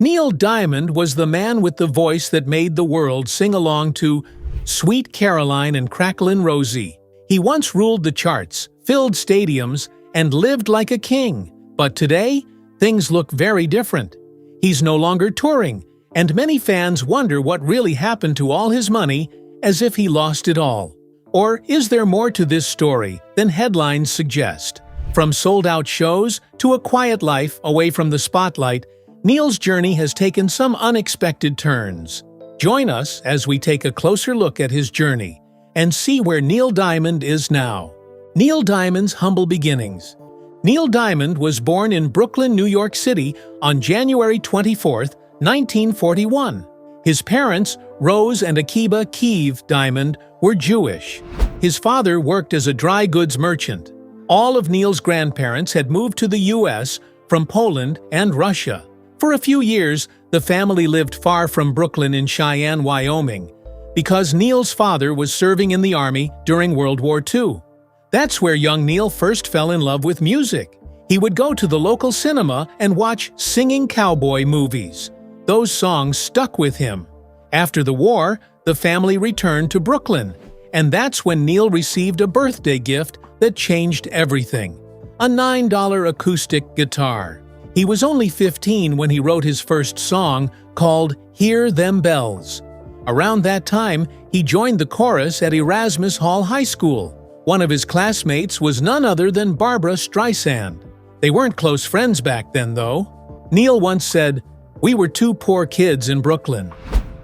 Neil Diamond was the man with the voice that made the world sing along to Sweet Caroline and Cracklin' Rosie. He once ruled the charts, filled stadiums, and lived like a king. But today, things look very different. He's no longer touring, and many fans wonder what really happened to all his money, as if he lost it all. Or is there more to this story than headlines suggest? From sold-out shows to a quiet life away from the spotlight, Neil's journey has taken some unexpected turns. Join us as we take a closer look at his journey and see where Neil Diamond is now. Neil Diamond's humble beginnings. Neil Diamond was born in Brooklyn, New York City on January 24, 1941. His parents, Rose and Akiba Kiev Diamond, were Jewish. His father worked as a dry goods merchant. All of Neil's grandparents had moved to the U.S. from Poland and Russia. For a few years, the family lived far from Brooklyn in Cheyenne, Wyoming, because Neil's father was serving in the Army during World War II. That's where young Neil first fell in love with music. He would go to the local cinema and watch singing cowboy movies. Those songs stuck with him. After the war, the family returned to Brooklyn, and that's when Neil received a birthday gift that changed everything: a $9 acoustic guitar. He was only 15 when he wrote his first song, called Hear Them Bells. Around that time, he joined the chorus at Erasmus Hall High School. One of his classmates was none other than Barbra Streisand. They weren't close friends back then, though. Neil once said, "We were two poor kids in Brooklyn.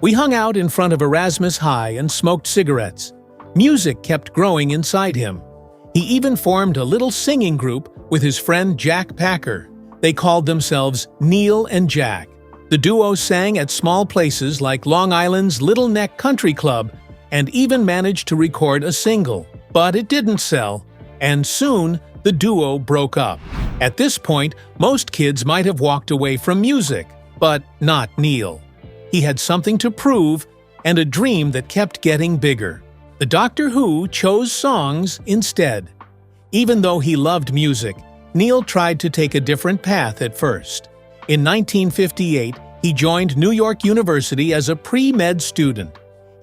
We hung out in front of Erasmus High and smoked cigarettes." Music kept growing inside him. He even formed a little singing group with his friend Jack Packer. They called themselves Neil and Jack. The duo sang at small places like Long Island's Little Neck Country Club and even managed to record a single. But it didn't sell, and soon the duo broke up. At this point, most kids might have walked away from music, but not Neil. He had something to prove and a dream that kept getting bigger. The Doctor Who chose songs instead. Even though he loved music, Neil tried to take a different path at first. In 1958, he joined New York University as a pre-med student.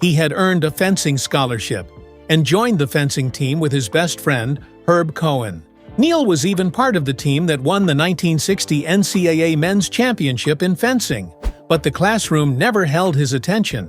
He had earned a fencing scholarship and joined the fencing team with his best friend, Herb Cohen. Neil was even part of the team that won the 1960 NCAA Men's Championship in fencing, but the classroom never held his attention.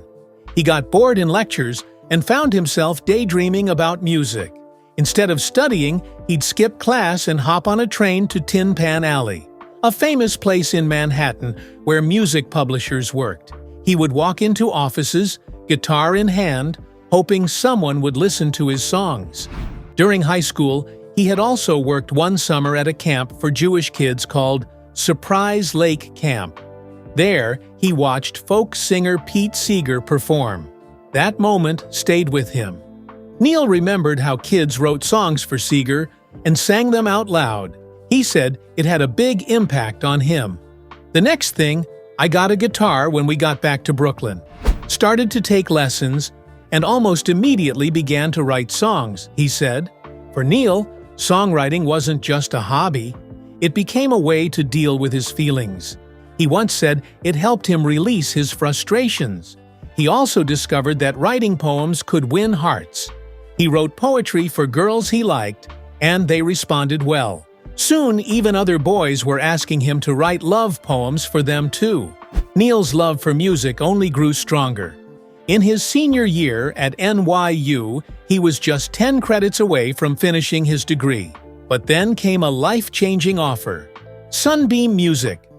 He got bored in lectures and found himself daydreaming about music. Instead of studying, he'd skip class and hop on a train to Tin Pan Alley, a famous place in Manhattan where music publishers worked. He would walk into offices, guitar in hand, hoping someone would listen to his songs. During high school, he had also worked one summer at a camp for Jewish kids called Surprise Lake Camp. There, he watched folk singer Pete Seeger perform. That moment stayed with him. Neil remembered how kids wrote songs for Seeger and sang them out loud. He said it had a big impact on him. The next thing, I got a guitar when we got back to Brooklyn, started to take lessons, and almost immediately began to write songs, he said. For Neil, songwriting wasn't just a hobby. It became a way to deal with his feelings. He once said it helped him release his frustrations. He also discovered that writing poems could win hearts. He wrote poetry for girls he liked, and they responded well. Soon, even other boys were asking him to write love poems for them too. Neil's love for music only grew stronger. In his senior year at NYU, he was just 10 credits away from finishing his degree. But then came a life-changing offer. Sunbeam Music.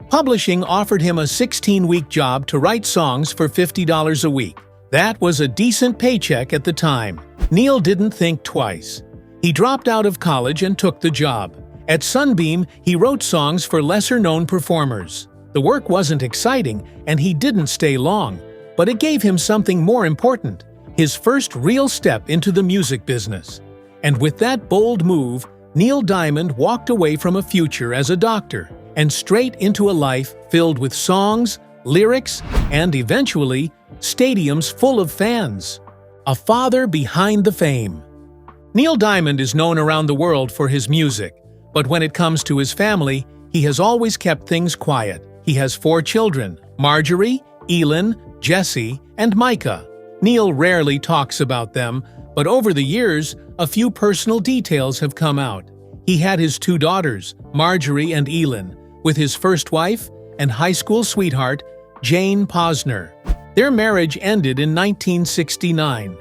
Publishing offered him a 16-week job to write songs for $50 a week. That was a decent paycheck at the time. Neil didn't think twice. He dropped out of college and took the job. At Sunbeam, he wrote songs for lesser-known performers. The work wasn't exciting, and he didn't stay long, but it gave him something more important: his first real step into the music business. And with that bold move, Neil Diamond walked away from a future as a doctor and straight into a life filled with songs, lyrics, and eventually, stadiums full of fans. A father behind the fame. Neil Diamond is known around the world for his music, but when it comes to his family, he has always kept things quiet. He has 4 children: Marjorie, Elin, Jesse, and Micah. Neil rarely talks about them, but over the years, a few personal details have come out. He had his 2 daughters, Marjorie and Elin, with his first wife and high school sweetheart, Jane Posner. Their marriage ended in 1969.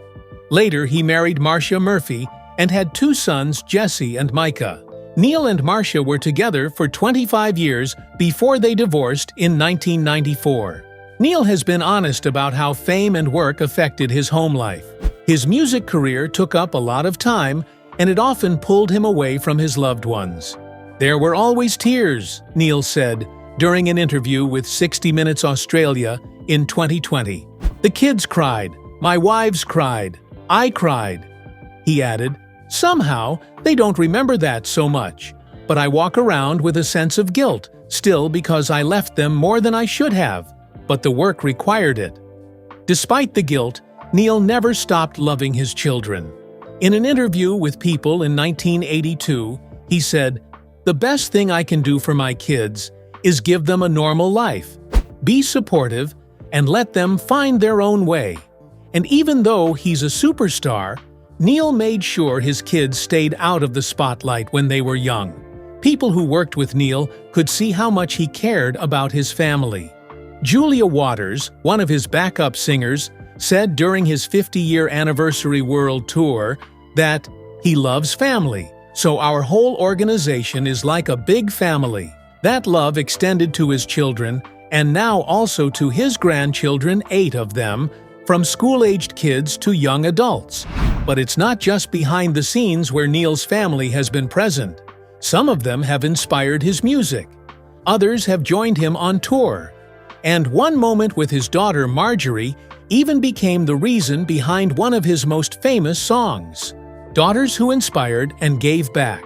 Later, he married Marcia Murphy and had 2 sons, Jesse and Micah. Neil and Marcia were together for 25 years before they divorced in 1994. Neil has been honest about how fame and work affected his home life. His music career took up a lot of time, and it often pulled him away from his loved ones. "There were always tears," Neil said during an interview with 60 Minutes Australia in 2020. "The kids cried, my wives cried, I cried." He added, "Somehow, they don't remember that so much, but I walk around with a sense of guilt still because I left them more than I should have, but the work required it." Despite the guilt, Neil never stopped loving his children. In an interview with People in 1982, he said, "The best thing I can do for my kids is give them a normal life, be supportive, and let them find their own way." And even though he's a superstar, Neil made sure his kids stayed out of the spotlight when they were young. People who worked with Neil could see how much he cared about his family. Julia Waters, one of his backup singers, said during his 50-year anniversary world tour that he loves family, so our whole organization is like a big family. That love extended to his children, and now also to his grandchildren, 8 of them, from school-aged kids to young adults. But it's not just behind the scenes where Neil's family has been present. Some of them have inspired his music. Others have joined him on tour. And one moment with his daughter Marjorie even became the reason behind one of his most famous songs, Daughters Who Inspired and Gave Back.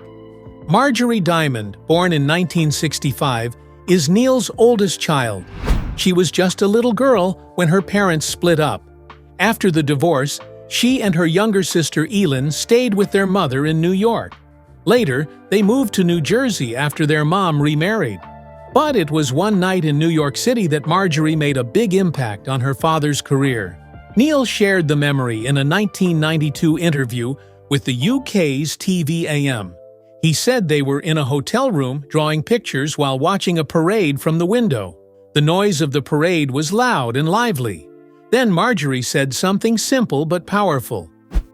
Marjorie Diamond, born in 1965, is Neil's oldest child. She was just a little girl when her parents split up. After the divorce, she and her younger sister Elin stayed with their mother in New York. Later, they moved to New Jersey after their mom remarried. But it was one night in New York City that Marjorie made a big impact on her father's career. Neil shared the memory in a 1992 interview with the UK's TV-AM. He said they were in a hotel room drawing pictures while watching a parade from the window. The noise of the parade was loud and lively. Then Marjorie said something simple but powerful.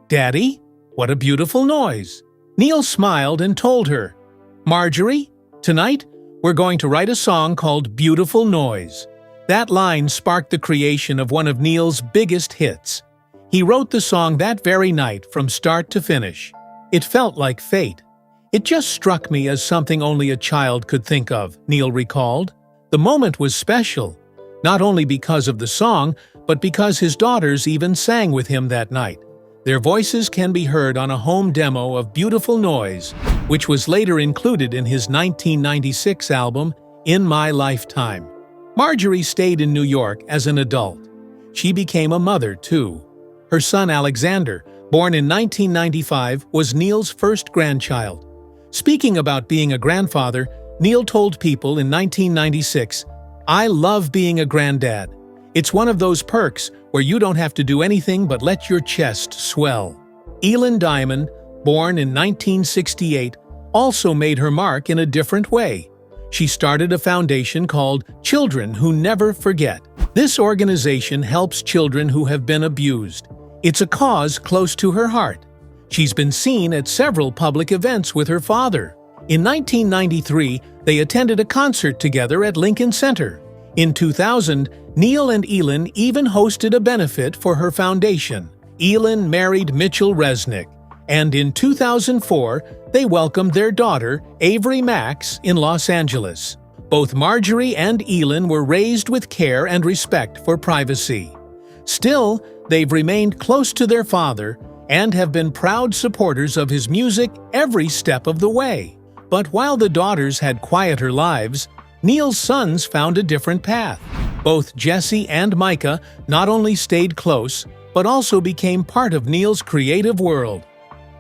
"Daddy, what a beautiful noise." Neil smiled and told her, "Marjorie, tonight we're going to write a song called Beautiful Noise." That line sparked the creation of one of Neil's biggest hits. He wrote the song that very night from start to finish. It felt like fate. "It just struck me as something only a child could think of," Neil recalled. The moment was special, not only because of the song, but because his daughters even sang with him that night. Their voices can be heard on a home demo of Beautiful Noise, which was later included in his 1996 album, In My Lifetime. Marjorie stayed in New York as an adult. She became a mother, too. Her son Alexander, born in 1995, was Neil's first grandchild. Speaking about being a grandfather, Neil told People in 1996, "I love being a granddad. It's one of those perks where you don't have to do anything but let your chest swell." Elin Diamond, born in 1968, also made her mark in a different way. She started a foundation called Children Who Never Forget. This organization helps children who have been abused. It's a cause close to her heart. She's been seen at several public events with her father. In 1993, they attended a concert together at Lincoln Center. In 2000, Neil and Elin even hosted a benefit for her foundation. Elin married Mitchell Resnick, and in 2004, they welcomed their daughter, Avery Max, in Los Angeles. Both Marjorie and Elin were raised with care and respect for privacy. Still, they've remained close to their father and have been proud supporters of his music every step of the way. But while the daughters had quieter lives, Neil's sons found a different path. Both Jesse and Micah not only stayed close, but also became part of Neil's creative world.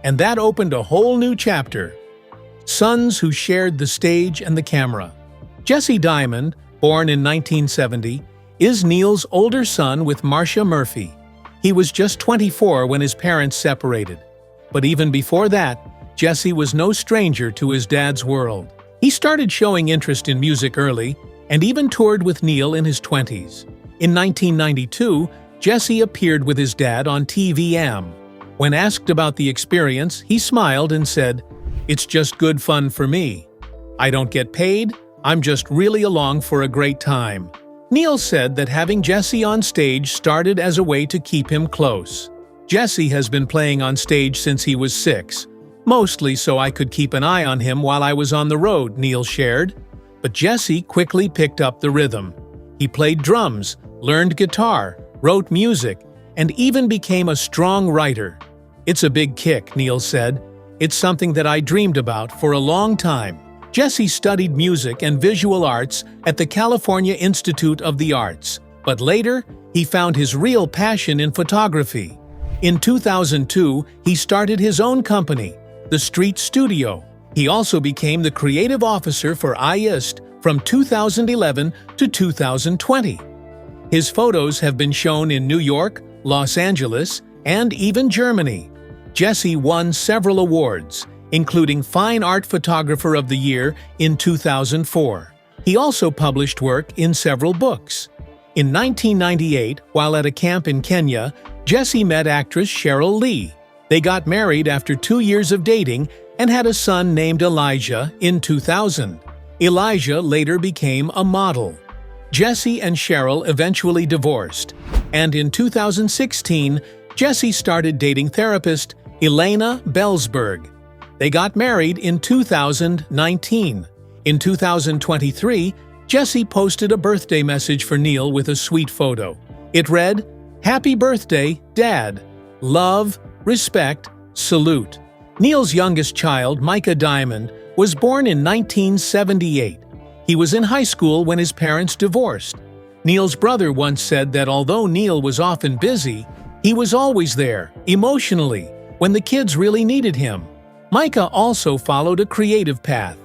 And that opened a whole new chapter. Sons who shared the stage and the camera. Jesse Diamond, born in 1970, is Neil's older son with Marcia Murphy. He was just 24 when his parents separated. But even before that, Jesse was no stranger to his dad's world. He started showing interest in music early and even toured with Neil in his 20s. In 1992, Jesse appeared with his dad on TVM. When asked about the experience, he smiled and said, "It's just good fun for me. I don't get paid, I'm just really along for a great time." Neil said that having Jesse on stage started as a way to keep him close. "Jesse has been playing on stage since he was 6, mostly so I could keep an eye on him while I was on the road," Neil shared. But Jesse quickly picked up the rhythm. He played drums, learned guitar, wrote music, and even became a strong writer. "It's a big kick," Neil said. "It's something that I dreamed about for a long time." Jesse studied music and visual arts at the California Institute of the Arts, but later he found his real passion in photography. In 2002, he started his own company, The Street Studio. He also became the creative officer for IIST from 2011 to 2020. His photos have been shown in New York, Los Angeles, and even Germany. Jesse won several awards, including Fine Art Photographer of the Year in 2004. He also published work in several books. In 1998, while at a camp in Kenya, Jesse met actress Cheryl Lee. They got married after 2 years of dating and had a son named Elijah in 2000. Elijah later became a model. Jesse and Cheryl eventually divorced, and in 2016, Jesse started dating therapist Elena Belsberg. They got married in 2019. In 2023, Jesse posted a birthday message for Neil with a sweet photo. It read, "Happy birthday, Dad. Love, respect, salute." Neil's youngest child, Micah Diamond, was born in 1978. He was in high school when his parents divorced. Neil's brother once said that although Neil was often busy, he was always there, emotionally, when the kids really needed him. Micah also followed a creative path.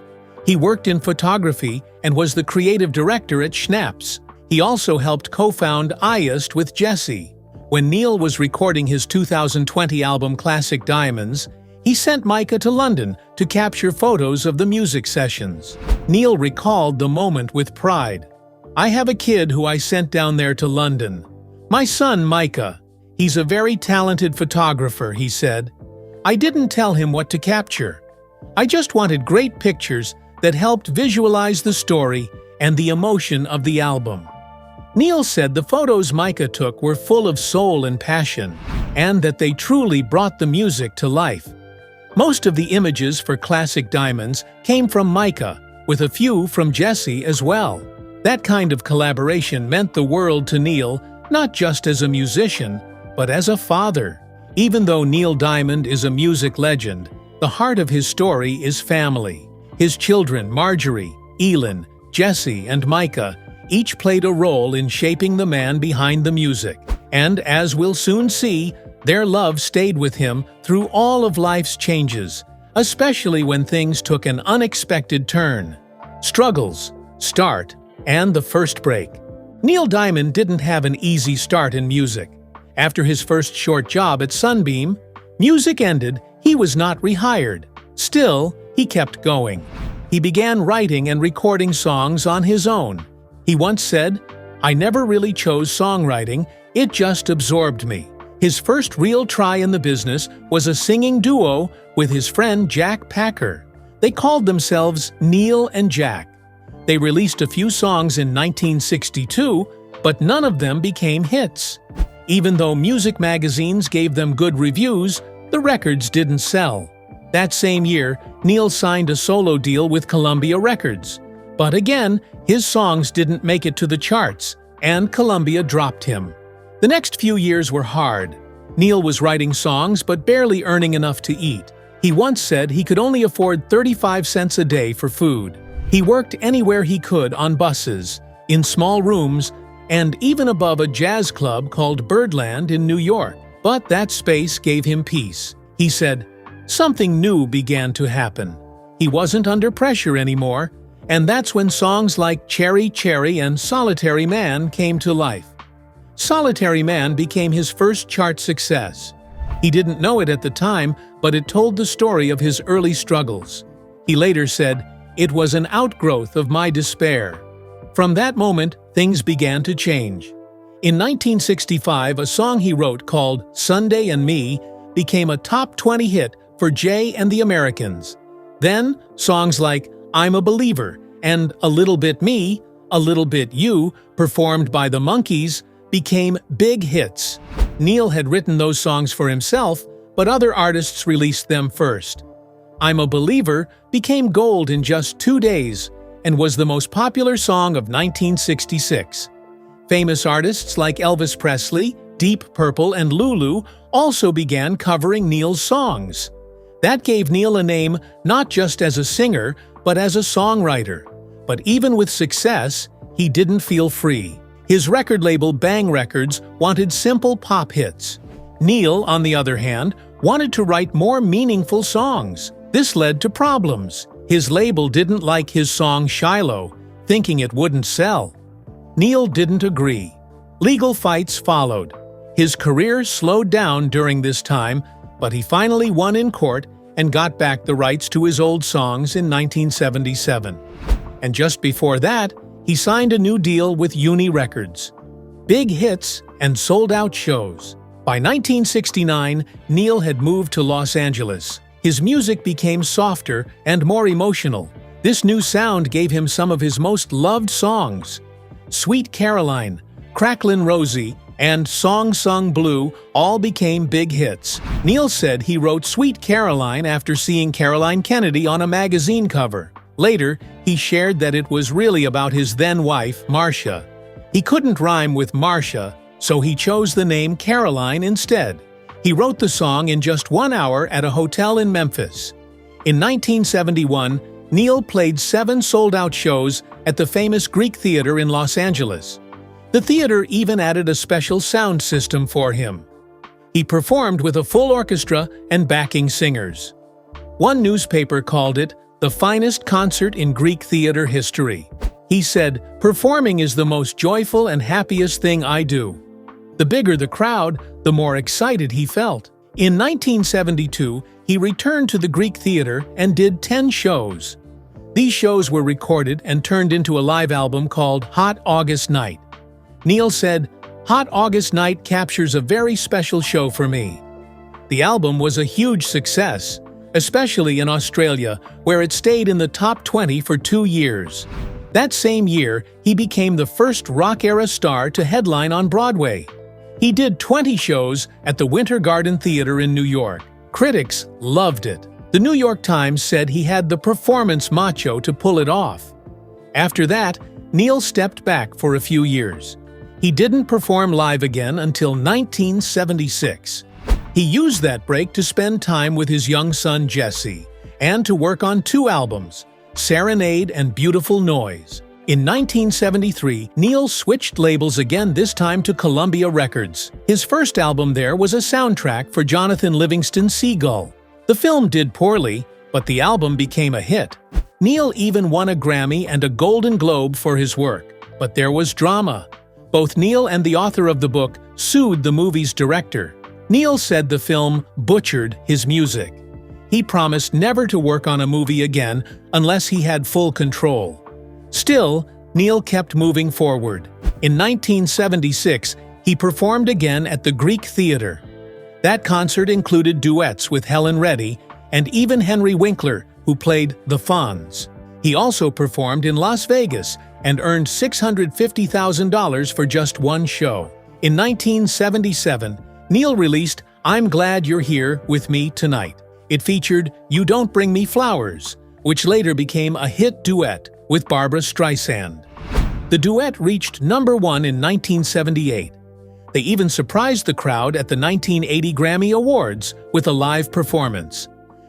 He worked in photography and was the creative director at Schnaps. He also helped co-found IIST with Jesse. When Neil was recording his 2020 album Classic Diamonds, he sent Micah to London to capture photos of the music sessions. Neil recalled the moment with pride. "I have a kid who I sent down there to London. My son, Micah. He's a very talented photographer," he said. "I didn't tell him what to capture. I just wanted great pictures that helped visualize the story and the emotion of the album." Neil said the photos Micah took were full of soul and passion, and that they truly brought the music to life. Most of the images for Classic Diamonds came from Micah, with a few from Jesse as well. That kind of collaboration meant the world to Neil, not just as a musician, but as a father. Even though Neil Diamond is a music legend, the heart of his story is family. His children, Marjorie, Elin, Jesse, and Micah, each played a role in shaping the man behind the music. And as we'll soon see, their love stayed with him through all of life's changes, especially when things took an unexpected turn. Struggles, start, and the first break. Neil Diamond didn't have an easy start in music. After his first short job at Sunbeam, music ended, he was not rehired. Still, he kept going. He began writing and recording songs on his own. He once said, "I never really chose songwriting, it just absorbed me." His first real try in the business was a singing duo with his friend Jack Packer. They called themselves Neil and Jack. They released a few songs in 1962, but none of them became hits. Even though music magazines gave them good reviews, the records didn't sell. That same year, Neil signed a solo deal with Columbia Records. But again, his songs didn't make it to the charts, and Columbia dropped him. The next few years were hard. Neil was writing songs but barely earning enough to eat. He once said he could only afford 35 cents a day for food. He worked anywhere he could on buses, in small rooms, and even above a jazz club called Birdland in New York. But that space gave him peace. He said, something new began to happen. He wasn't under pressure anymore, And that's when songs like Cherry Cherry and Solitary Man came to life. Solitary Man became his first chart success. He didn't know it at the time, but it told the story of his early struggles. He later said, "It was an outgrowth of my despair." From that moment, things began to change. In 1965, a song he wrote called Sunday and Me became a top 20 hit for Jay and the Americans. Then, songs like I'm a Believer and A Little Bit Me, A Little Bit You, performed by the Monkees, became big hits. Neil had written those songs for himself, but other artists released them first. I'm a Believer became gold in just 2 days and was the most popular song of 1966. Famous artists like Elvis Presley, Deep Purple, and Lulu also began covering Neil's songs. That gave Neil a name not just as a singer, but as a songwriter. But even with success, he didn't feel free. His record label Bang Records wanted simple pop hits. Neil, on the other hand, wanted to write more meaningful songs. This led to problems. His label didn't like his song Shiloh, thinking it wouldn't sell. Neil didn't agree. Legal fights followed. His career slowed down during this time, but he finally won in court and got back the rights to his old songs in 1977. And just before that, he signed a new deal with Uni Records. Big hits and sold-out shows. By 1969, Neil had moved to Los Angeles. His music became softer and more emotional. This new sound gave him some of his most loved songs. Sweet Caroline, Cracklin' Rosie, and Song Sung Blue all became big hits. Neil said he wrote Sweet Caroline after seeing Caroline Kennedy on a magazine cover. Later, he shared that it was really about his then-wife, Marcia. He couldn't rhyme with Marcia, so he chose the name Caroline instead. He wrote the song in just 1 hour at a hotel in Memphis. In 1971, Neil played 7 sold-out shows at the famous Greek Theater in Los Angeles. The theater even added a special sound system for him. He performed with a full orchestra and backing singers. One newspaper called it the finest concert in Greek theater history. He said, "Performing is the most joyful and happiest thing I do." The bigger the crowd, the more excited he felt. In 1972, he returned to the Greek Theater and did 10 shows. These shows were recorded and turned into a live album called Hot August Night. Neil said, "Hot August Night captures a very special show for me." The album was a huge success, especially in Australia, where it stayed in the top 20 for 2 years. That same year, he became the first rock-era star to headline on Broadway. He did 20 shows at the Winter Garden Theater in New York. Critics loved it. The New York Times said he had the performance macho to pull it off. After that, Neil stepped back for a few years. He didn't perform live again until 1976. He used that break to spend time with his young son Jesse and to work on 2 albums, Serenade and Beautiful Noise. In 1973, Neil switched labels again, this time to Columbia Records. His first album there was a soundtrack for Jonathan Livingston's Seagull. The film did poorly, but the album became a hit. Neil even won a Grammy and a Golden Globe for his work. But there was drama. Both Neil and the author of the book sued the movie's director. Neil said the film butchered his music. He promised never to work on a movie again unless he had full control. Still, Neil kept moving forward. In 1976, he performed again at the Greek Theater. That concert included duets with Helen Reddy and even Henry Winkler, who played the Fonz. He also performed in Las Vegas and earned $650,000 for just one show. In 1977, Neil released I'm Glad You're Here With Me Tonight. It featured You Don't Bring Me Flowers, which later became a hit duet with Barbra Streisand. The duet reached #1 in 1978. They even surprised the crowd at the 1980 Grammy Awards with a live performance.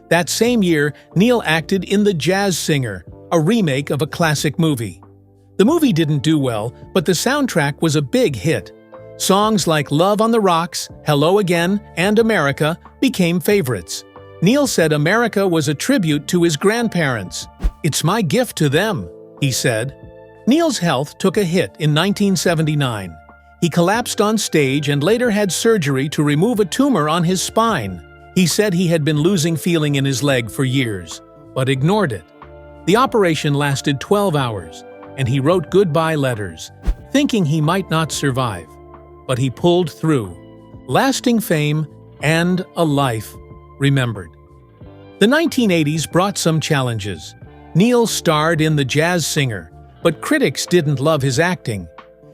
That same year, Neil acted in The Jazz Singer, a remake of a classic movie. The movie didn't do well, but the soundtrack was a big hit. Songs like Love on the Rocks, Hello Again, and America became favorites. Neil said America was a tribute to his grandparents. It's my gift to them. he said. Neil's health took a hit in 1979. He collapsed on stage and later had surgery to remove a tumor on his spine. He said he had been losing feeling in his leg for years, but ignored it. The operation lasted 12 hours, and he wrote goodbye letters, thinking he might not survive. But he pulled through. Lasting fame and a life remembered. The 1980s brought some challenges. Neil starred in The Jazz Singer, but critics didn't love his acting.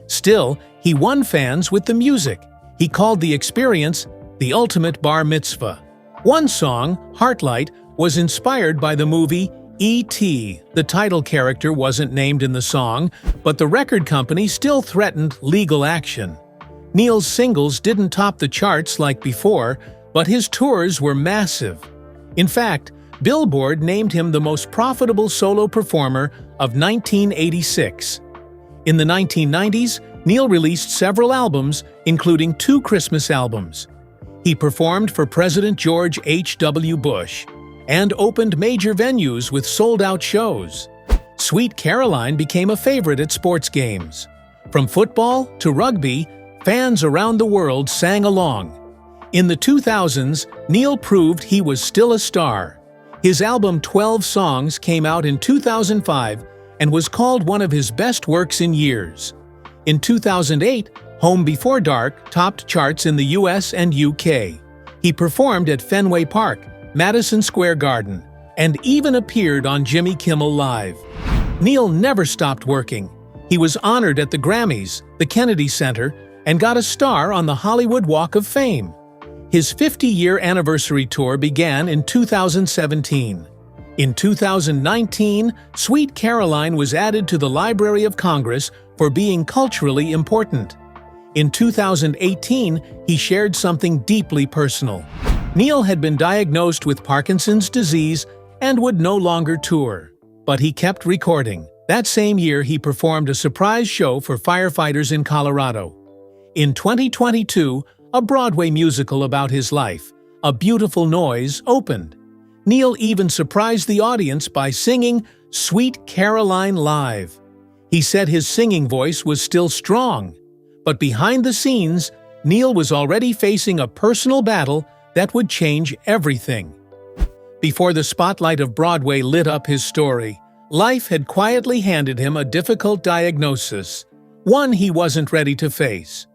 Still, he won fans with the music. He called the experience the ultimate bar mitzvah. One song, Heartlight, was inspired by the movie E.T. The title character wasn't named in the song, but the record company still threatened legal action. Neil's singles didn't top the charts like before, but his tours were massive. In fact, Billboard named him the most profitable solo performer of 1986. In the 1990s, Neil released several albums, including 2 Christmas albums. He performed for President George H.W. Bush and opened major venues with sold-out shows. Sweet Caroline became a favorite at sports games. From football to rugby, fans around the world sang along. In the 2000s, Neil proved he was still a star. His album 12 Songs came out in 2005 and was called one of his best works in years. In 2008, Home Before Dark topped charts in the US and UK. He performed at Fenway Park, Madison Square Garden, and even appeared on Jimmy Kimmel Live. Neil never stopped working. He was honored at the Grammys, the Kennedy Center, and got a star on the Hollywood Walk of Fame. His 50-year anniversary tour began in 2017. In 2019, Sweet Caroline was added to the Library of Congress for being culturally important. In 2018, he shared something deeply personal. Neil had been diagnosed with Parkinson's disease and would no longer tour. But he kept recording. That same year, he performed a surprise show for firefighters in Colorado. In 2022, a Broadway musical about his life, A Beautiful Noise, opened. Neil even surprised the audience by singing Sweet Caroline live. He said his singing voice was still strong, but behind the scenes, Neil was already facing a personal battle that would change everything. Before the spotlight of Broadway lit up his story, life had quietly handed him a difficult diagnosis, one he wasn't ready to face.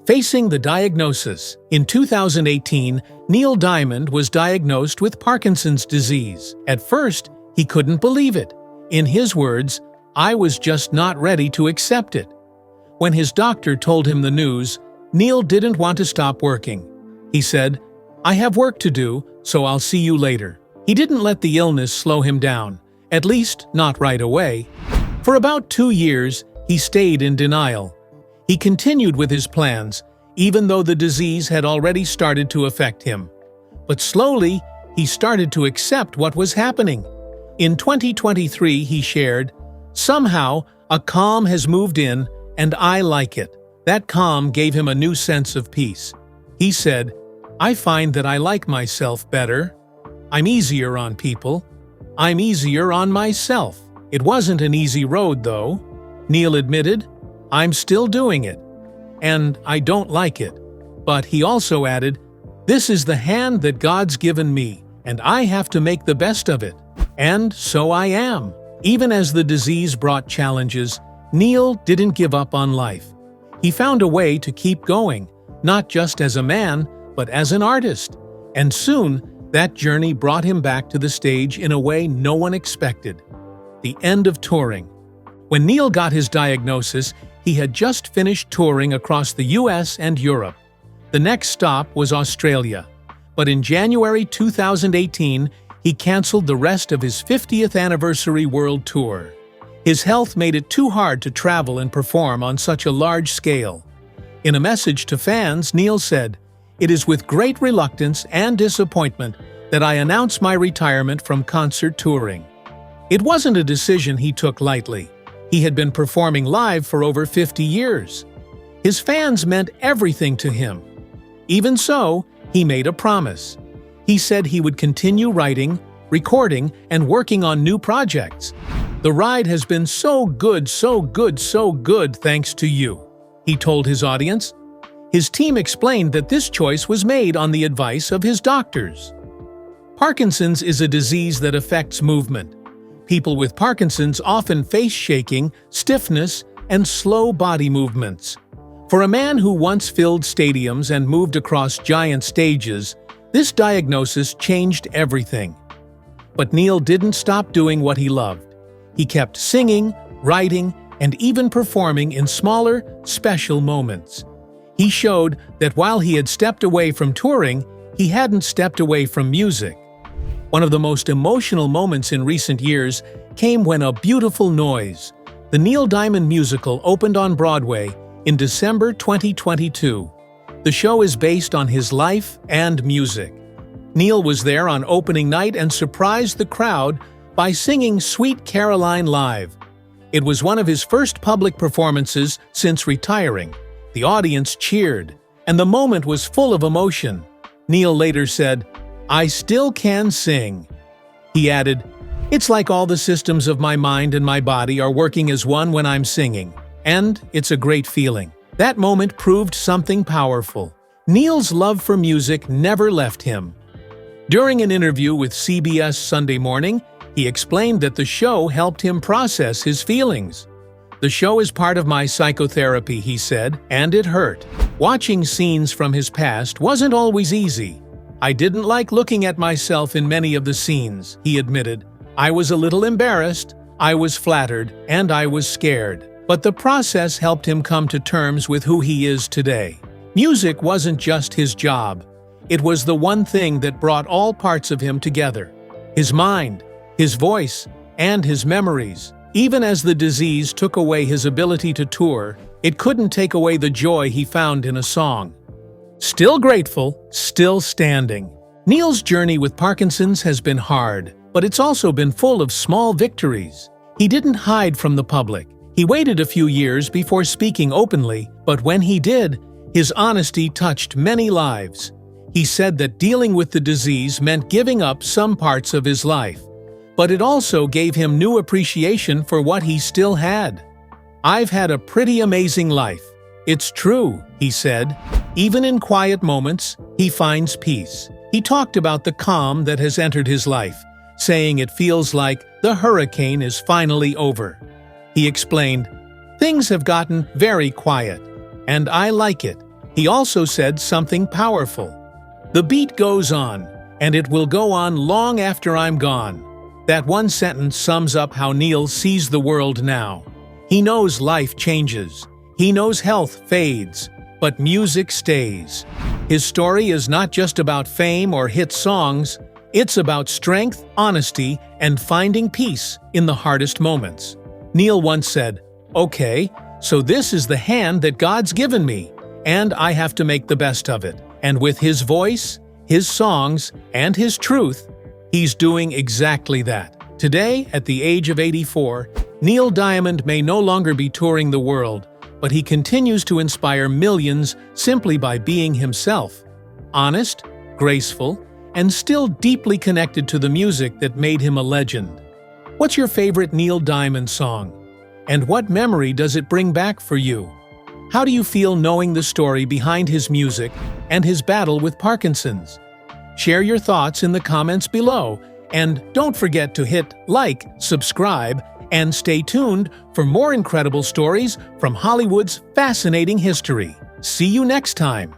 Facing the diagnosis, in 2018, Neil Diamond was diagnosed with Parkinson's disease. At first, he couldn't believe it. In his words, "I was just not ready to accept it." When his doctor told him the news, Neil didn't want to stop working. He said, "I have work to do, so I'll see you later." He didn't let the illness slow him down, at least not right away. For about 2 years, he stayed in denial. He continued with his plans, even though the disease had already started to affect him. But slowly, he started to accept what was happening. In 2023, he shared, "Somehow, a calm has moved in, and I like it." That calm gave him a new sense of peace. He said, "I find that I like myself better. I'm easier on people. I'm easier on myself." It wasn't an easy road, though. Neil admitted, "I'm still doing it, and I don't like it." But he also added, "This is the hand that God's given me, and I have to make the best of it." And so I am. Even as the disease brought challenges, Neil didn't give up on life. He found a way to keep going, not just as a man, but as an artist. And soon, that journey brought him back to the stage in a way no one expected. The end of touring. When Neil got his diagnosis, he had just finished touring across the US and Europe. The next stop was Australia. But in January 2018, he canceled the rest of his 50th anniversary world tour. His health made it too hard to travel and perform on such a large scale. In a message to fans, Neil said, "It is with great reluctance and disappointment that I announce my retirement from concert touring." It wasn't a decision he took lightly. He had been performing live for over 50 years. His fans meant everything to him. Even so, he made a promise. He said he would continue writing, recording, and working on new projects. "The ride has been so good, so good, so good thanks to you," he told his audience. His team explained that this choice was made on the advice of his doctors. Parkinson's is a disease that affects movement. People with Parkinson's often face shaking, stiffness, and slow body movements. For a man who once filled stadiums and moved across giant stages, this diagnosis changed everything. But Neil didn't stop doing what he loved. He kept singing, writing, and even performing in smaller, special moments. He showed that while he had stepped away from touring, he hadn't stepped away from music. One of the most emotional moments in recent years came when A Beautiful Noise, the Neil Diamond musical, opened on Broadway in December 2022. The show is based on his life and music. Neil was there on opening night and surprised the crowd by singing Sweet Caroline live. It was one of his first public performances since retiring. The audience cheered, and the moment was full of emotion. Neil later said, "I still can sing." He added, "It's like all the systems of my mind and my body are working as one when I'm singing, and it's a great feeling." That moment proved something powerful. Neil's love for music never left him. During an interview with CBS Sunday Morning, he explained that the show helped him process his feelings. "The show is part of my psychotherapy," he said, "and it hurt. Watching scenes from his past wasn't always easy. I didn't like looking at myself in many of the scenes," he admitted. "I was a little embarrassed, I was flattered, and I was scared. But the process helped him come to terms with who he is today." Music wasn't just his job. It was the one thing that brought all parts of him together: his mind, his voice, and his memories. Even as the disease took away his ability to tour, it couldn't take away the joy he found in a song. Still grateful, still standing. Neil's journey with Parkinson's has been hard, but it's also been full of small victories. He didn't hide from the public. He waited a few years before speaking openly, but when he did, his honesty touched many lives. He said that dealing with the disease meant giving up some parts of his life, but it also gave him new appreciation for what he still had. "I've had a pretty amazing life. It's true," he said. Even in quiet moments, he finds peace. He talked about the calm that has entered his life, saying it feels like the hurricane is finally over. He explained, "Things have gotten very quiet, and I like it." He also said something powerful. "The beat goes on, and it will go on long after I'm gone." That one sentence sums up how Neil sees the world now. He knows life changes. He knows health fades, but music stays. His story is not just about fame or hit songs. It's about strength, honesty, and finding peace in the hardest moments. Neil once said, "Okay, so this is the hand that God's given me, and I have to make the best of it." And with his voice, his songs, and his truth, he's doing exactly that. Today, at the age of 84, Neil Diamond may no longer be touring the world, but he continues to inspire millions simply by being himself. Honest, graceful, and still deeply connected to the music that made him a legend. What's your favorite Neil Diamond song? And what memory does it bring back for you? How do you feel knowing the story behind his music and his battle with Parkinson's? Share your thoughts in the comments below, and don't forget to hit like, subscribe, and stay tuned for more incredible stories from Hollywood's fascinating history. See you next time!